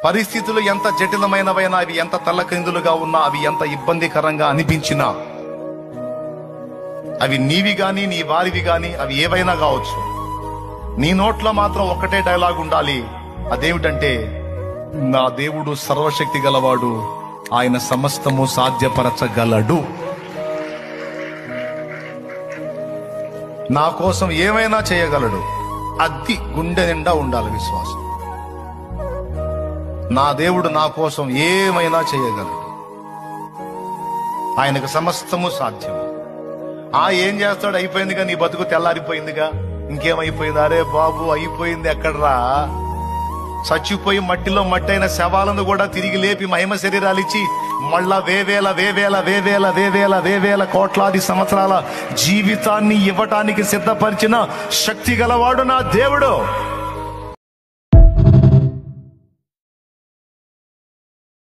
పరిస్థితులు ఎంత జటిలమైనవైనా, అవి ఎంత తల్లకిందులుగా ఉన్నా, అవి ఎంత ఇబ్బందికరంగా అనిపించినా, అవి నీవి గాని నీ వారివి గాని అవి ఏవైనా కావచ్చు, నీ నోట్లో మాత్రం ఒక్కటే డైలాగ్ ఉండాలి. అదేమిటంటే, నా దేవుడు సర్వశక్తి గలవాడు, ఆయన సమస్తము సాధ్యపరచగలడు. నా కోసం ఏమైనా చేయగలడు. అది గుండె నిండా ఉండాలి విశ్వాసం. నా దేవుడు నా కోసం ఏమైనా చేయగలడు, ఆయనకు సమస్తము సాధ్యం. ఏం చేస్తాడు? అయిపోయిందిగా, నీ బతుకు తెల్లారిపోయిందిగా, ఇంకేమైపోయింది? అరే బాబు, అయిపోయింది ఎక్కడ్రా? చచ్చిపోయి మట్టిలో మట్టి అయిన శవాలను కూడా తిరిగి లేపి మహిమ శరీరాలు ఇచ్చి మళ్ళా వేవేల కోట్లాది సంవత్సరాల జీవితాన్ని ఇవ్వటానికి సిద్ధపరిచిన శక్తి గలవాడు నా దేవుడు.